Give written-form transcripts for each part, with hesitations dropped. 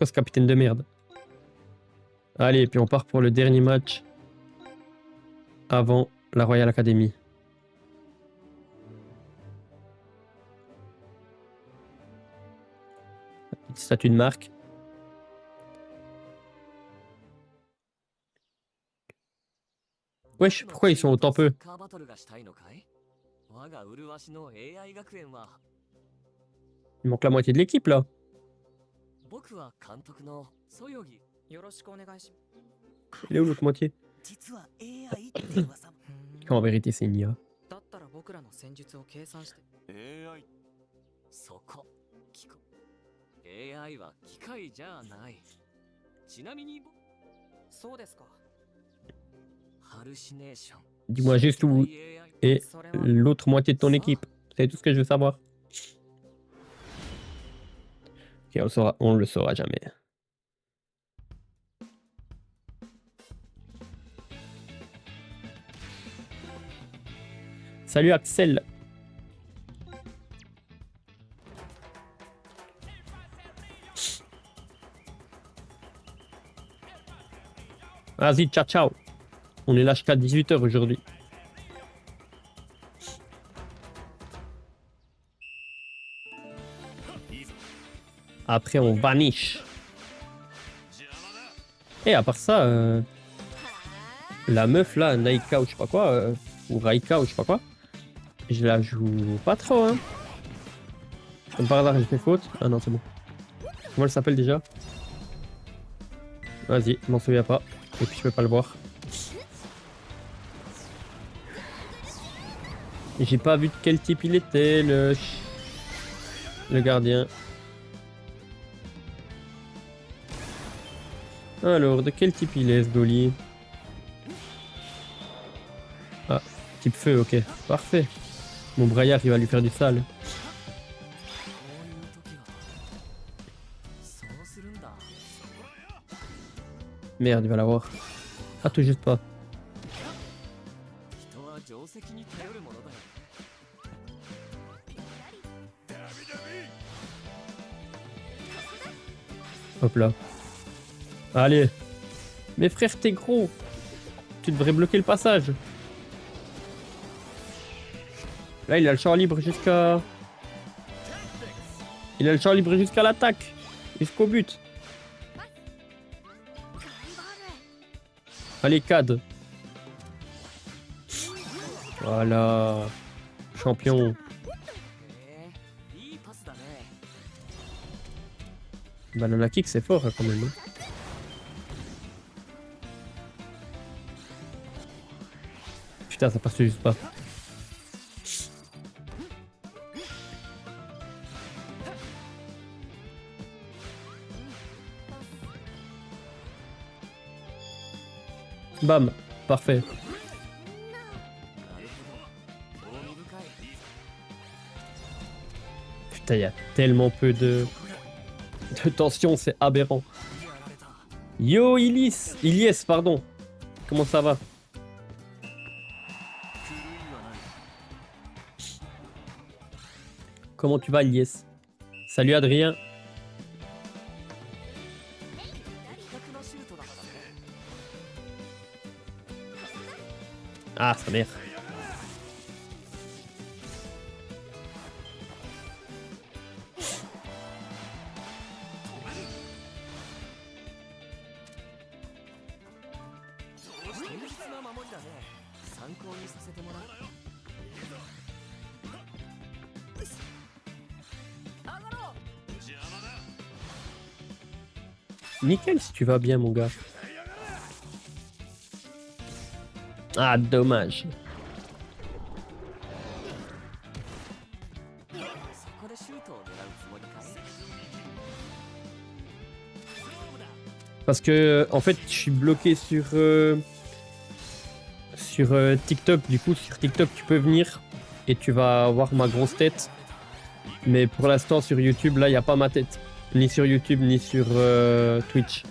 Pourquoi ce capitaine de merde? Allez, puis on part pour le dernier match avant la Royal Academy. Petite statue de marque. Wesh, pourquoi ils sont autant peu? Il manque la moitié de l'équipe là. Il est où l'autre moitié? En vérité, c'est une IA. Dis-moi juste où est l'autre moitié de ton équipe. C'est tout ce que je veux savoir. Ok, on le saura jamais. Salut Axel. Vas-y, ciao ciao. On est là jusqu'à 18 h aujourd'hui. Après, on vanish. Et à part ça, la meuf là, Naika ou je sais pas quoi, ou Raika ou je sais pas quoi, je la joue pas trop, hein. Comme par hasard, j'ai fait faute. Ah non, c'est bon. Comment elle s'appelle déjà? Vas-y, je m'en souviens pas. Et puis je peux pas le voir. J'ai pas vu de quel type il était, le gardien. Alors, de quel type il est ce Dolly? Ah, type feu, ok. Parfait. Mon braillard, il va lui faire du sale. Merde, il va l'avoir. Ah, tout juste pas. Hop là. Allez. Mais frère, t'es gros. Tu devrais bloquer le passage. Là, il a le champ libre jusqu'à... Il a le champ libre jusqu'à l'attaque. Jusqu'au but. Allez, CAD. Voilà. Champion. Banana kick, c'est fort hein, quand même. Hein. Putain, ça passe juste pas. Bam, parfait. Putain, il y a tellement peu de tension, c'est aberrant. Yo, Ilyes, pardon. Comment ça va? Comment tu vas, Ilyes? Salut, Adrien. Ah, sa mère. Nickel si tu vas bien, mon gars. Ah, dommage. Parce que, en fait, je suis bloqué sur TikTok. Du coup, sur TikTok, tu peux venir et tu vas voir ma grosse tête. Mais pour l'instant, sur YouTube, là, il n'y a pas ma tête. Ni sur YouTube, ni sur Twitch.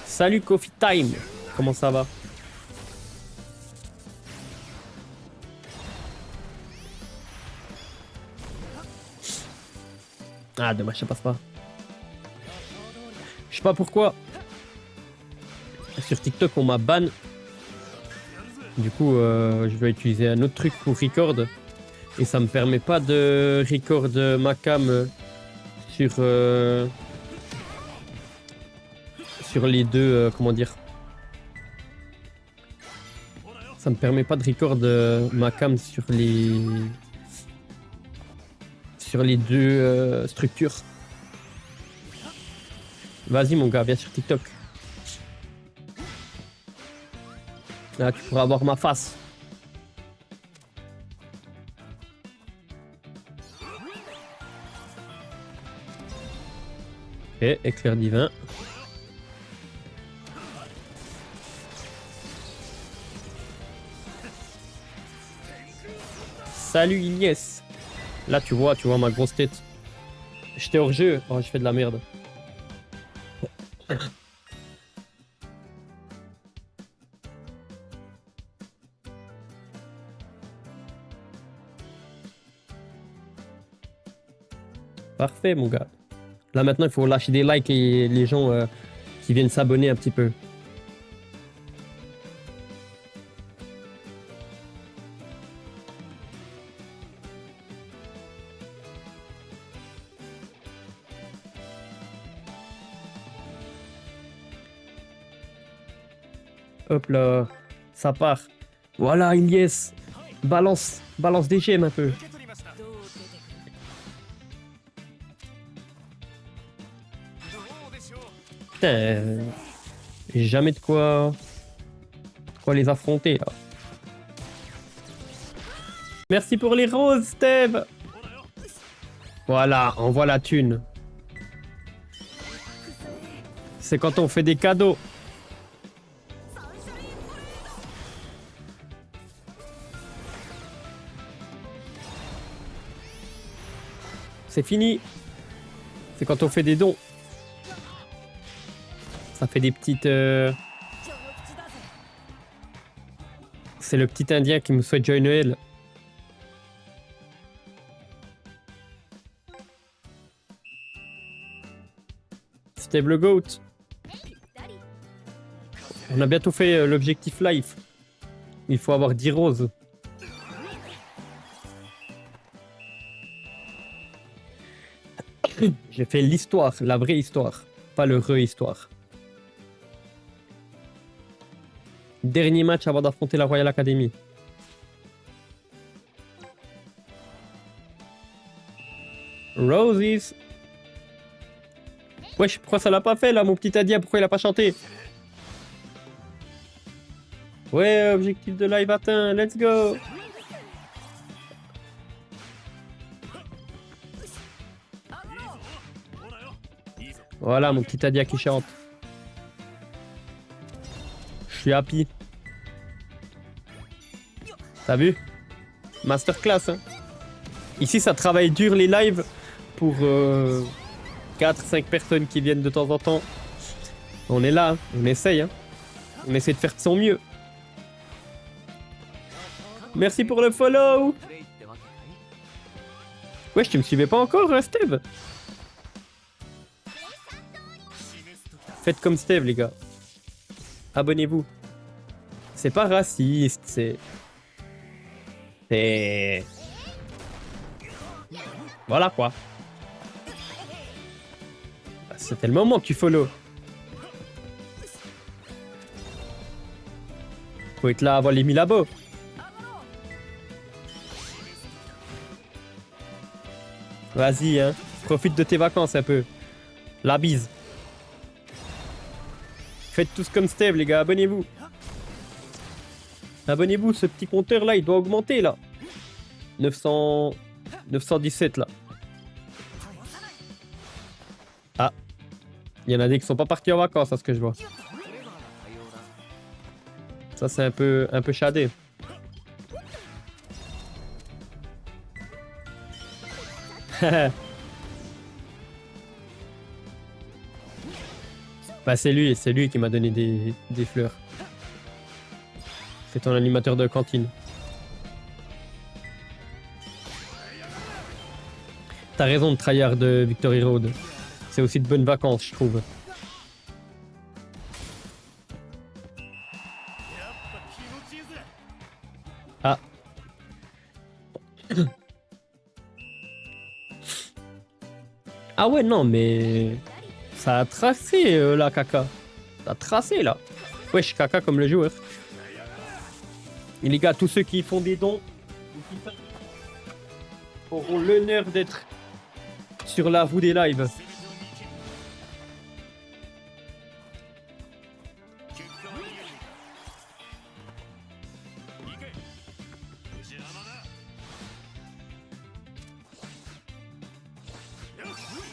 Salut Coffee Time. Comment ça va? Ah, dommage, ça passe pas. Je sais pas pourquoi. Sur TikTok, on m'a ban. Du coup, je vais utiliser un autre truc pour record. Et ça me permet pas de record ma cam sur, sur les deux. Comment dire? Ça me permet pas de record ma cam sur les deux structures. Vas-y, mon gars, viens sur TikTok. Là, tu pourras voir ma face. Ok, éclair divin. Salut Ilyes. Là, tu vois ma grosse tête. J'étais hors jeu. Oh, je fais de la merde. Parfait, mon gars. Là, maintenant, il faut lâcher des likes et les gens qui viennent s'abonner un petit peu. Hop là, ça part. Voilà, Ilyes. Balance des gemmes un peu. Putain, j'ai jamais de quoi les affronter là. Merci pour les roses, Steve. Voilà, envoie la thune. C'est quand on fait des cadeaux. C'est fini. C'est quand on fait des dons. Ça fait des petites... C'est le petit indien qui me souhaite joyeux Noël. Steve le GOAT. On a bientôt fait l'objectif live. Il faut avoir 10 roses. J'ai fait l'histoire, la vraie histoire. Pas le re-histoire. Dernier match avant d'affronter la Royal Academy. Roses. Wesh, pourquoi ça l'a pas fait là, mon petit Adia? Pourquoi il a pas chanté? Ouais, objectif de live atteint, let's go. Voilà, mon petit Adia qui chante. Je suis happy. T'as vu? Masterclass, hein. Ici, ça travaille dur les lives pour 4-5 personnes qui viennent de temps en temps. On est là, hein. On essaye. Hein. On essaie de faire de son mieux. Merci pour le follow. Wesh, tu me suivais pas encore, Steve? Faites comme Steve, les gars. Abonnez-vous. C'est pas raciste, c'est... Voilà, quoi. C'était le moment que tu follow. Faut être là avant les 1000 abos. Vas-y, hein. Profite de tes vacances un peu. La bise. Faites tous comme Steve, les gars. Abonnez-vous. Abonnez-vous, ce petit compteur là, il doit augmenter là. 917 là. Ah. Il y en a des qui sont pas partis en vacances, à ce que je vois. Ça, c'est un peu shadé. Bah, c'est lui qui m'a donné des fleurs. C'est ton animateur de cantine. T'as raison de tryhard de Victory Road. C'est aussi de bonnes vacances, je trouve. Ah. Ah ouais, non, mais... Ça a tracé, là, Kaka. Ça a tracé, là. Wesh, Kaka comme le joueur. Et les gars, tous ceux qui font des dons auront l'honneur d'être sur la roue des lives.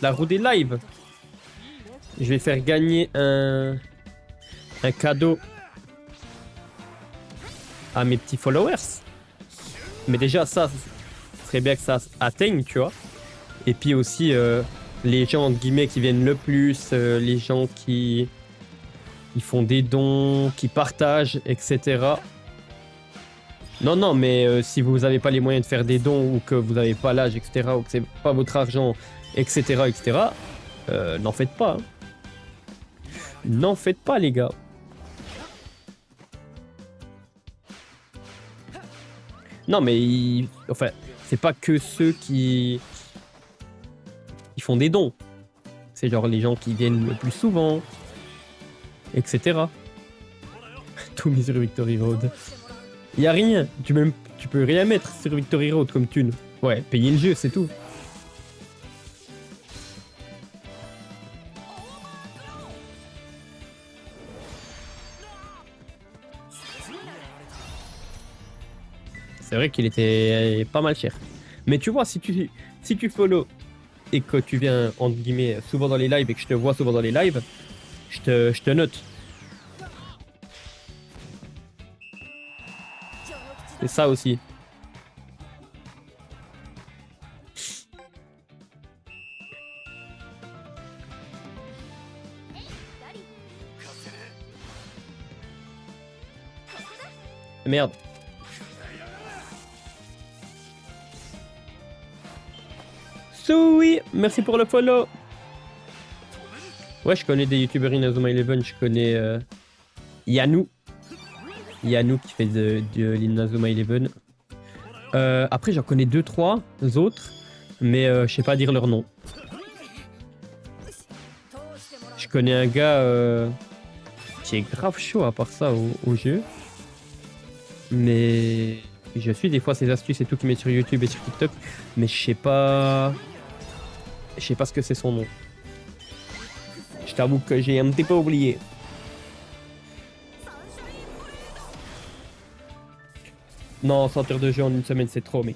La roue des lives. Je vais faire gagner un cadeau à mes petits followers. Mais déjà, ça serait bien que ça atteigne, tu vois. Et puis aussi, les gens, entre guillemets, qui viennent le plus, les gens qui font des dons, qui partagent, etc. Non, non, mais si vous n'avez pas les moyens de faire des dons ou que vous n'avez pas l'âge, etc., ou que c'est pas votre argent, etc., etc., n'en faites pas. Hein. N'en faites pas, les gars. Non, mais enfin, c'est pas que ceux qui font des dons. C'est genre les gens qui viennent le plus souvent, etc. Tout mis sur Victory Road. Y a rien. Tu peux rien mettre sur Victory Road comme thune. Ouais, payer le jeu, c'est tout. C'est vrai qu'il était pas mal cher. Mais tu vois, si tu follow et que tu viens, entre guillemets, souvent dans les lives et que je te vois souvent dans les lives, je te note. C'est ça aussi. Merde. Soui, merci pour le follow. Ouais, je connais des youtubeurs Inazuma Eleven, je connais Yanou. Yanou qui fait de l'Inazuma Eleven. Après, j'en connais 2-3 autres, mais je sais pas dire leur nom. Je connais un gars qui est grave chaud à part ça au jeu. Mais je suis des fois ses astuces et tout qu'il met sur YouTube et sur TikTok, mais je sais pas ce que c'est son nom. Je t'avoue que j'ai un petit peu oublié. Non, 100 heures de jeu en une semaine, c'est trop, mec.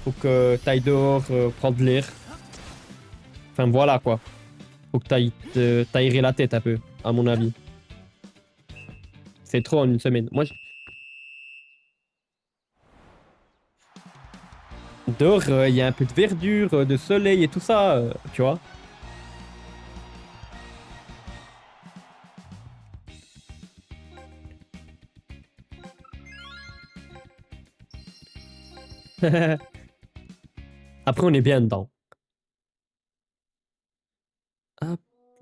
Faut que t'ailles dehors, prendre de l'air. Enfin, voilà, quoi. Faut que t'ailles t'aérer la tête un peu, à mon avis. C'est trop en une semaine. Moi, dehors, il y a un peu de verdure, de soleil et tout ça, tu vois. Après, on est bien dedans. Ah,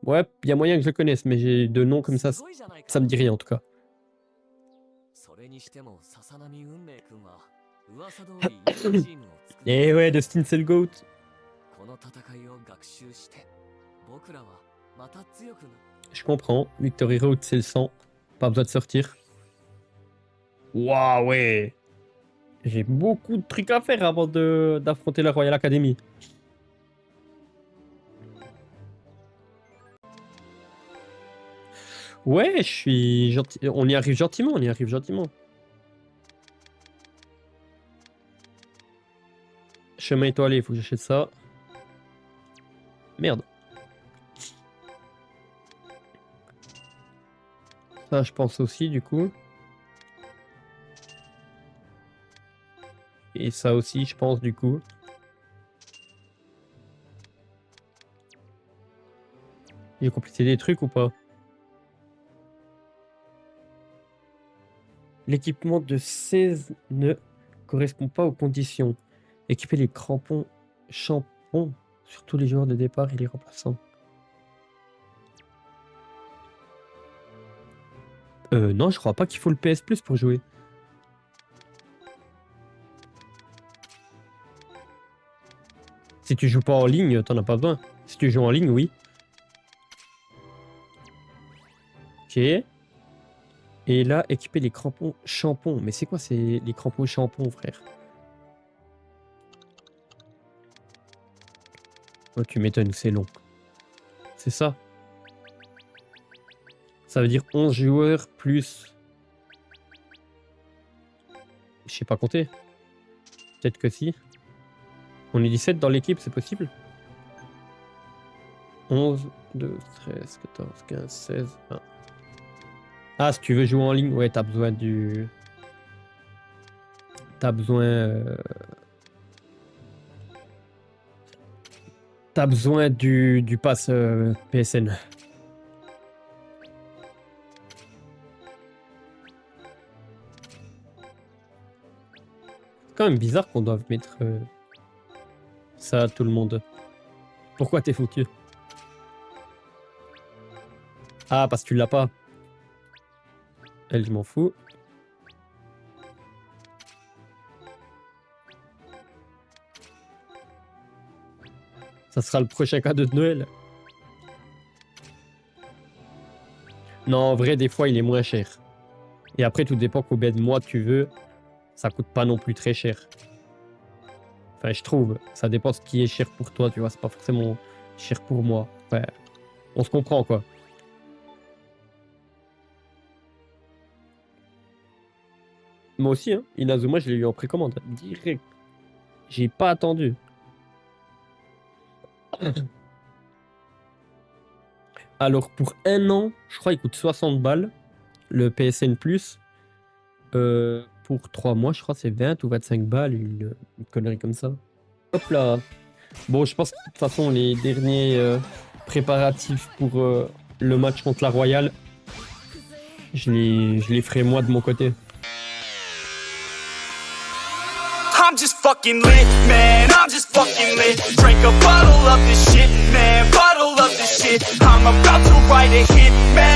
ouais, il y a moyen que je le connaisse, mais j'ai de noms comme ça me dit rien en tout cas. Et ouais, de Stencil Goat. Je comprends, Victory Road c'est le sang, pas besoin de sortir. Waouh, ouais. J'ai beaucoup de trucs à faire avant d'affronter la Royal Academy. Ouais, je suis gentil. On y arrive gentiment, on y arrive gentiment. Chemin étoilé, il faut que j'achète ça. Merde. Ça, je pense aussi, du coup. Et ça aussi, je pense, du coup. J'ai complété des trucs ou pas? L'équipement de 16 ne correspond pas aux conditions. Équiper les crampons crampons. Sur tous les joueurs de départ, il est remplaçant. Non, je crois pas qu'il faut le PS Plus pour jouer. Si tu joues pas en ligne, t'en as pas besoin. Si tu joues en ligne, oui. Ok. Et là, équiper les crampons champons. Mais c'est quoi les crampons champons, frère? Oh, tu m'étonnes, c'est long. C'est ça. Ça veut dire 11 joueurs plus... Je sais pas compter. Peut-être que si. On est 17 dans l'équipe, c'est possible? 11, 2, 13, 14, 15, 16, 20. Ah, si tu veux jouer en ligne, ouais, t'as besoin du... T'as besoin... T'as besoin du pass PSN. C'est quand même bizarre qu'on doive mettre ça à tout le monde. Pourquoi t'es foutu? Ah, parce que tu l'as pas. Elle, je m'en fous. Ça sera le prochain cadeau de Noël. Non, en vrai, des fois, il est moins cher. Et après, tout dépend combien de mois tu veux. Ça coûte pas non plus très cher. Enfin, je trouve. Ça dépend ce qui est cher pour toi, tu vois. C'est pas forcément cher pour moi. Ouais. On se comprend, quoi. Moi aussi, hein. Inazuma, je l'ai eu en précommande. Direct. J'ai pas attendu. Alors, pour un an, je crois qu'il coûte 60 balles. Le PSN Plus. Pour 3 mois, je crois que c'est 20 ou 25 balles. Une connerie comme ça. Hop là. Bon, je pense que de toute façon, les derniers préparatifs pour le match contre la Royale, je les ferai moi de mon côté. I'm just fucking lit, man, I'm just fucking lit. Drink a bottle of this shit, man, bottle of this shit. I'm about to write a hit, man.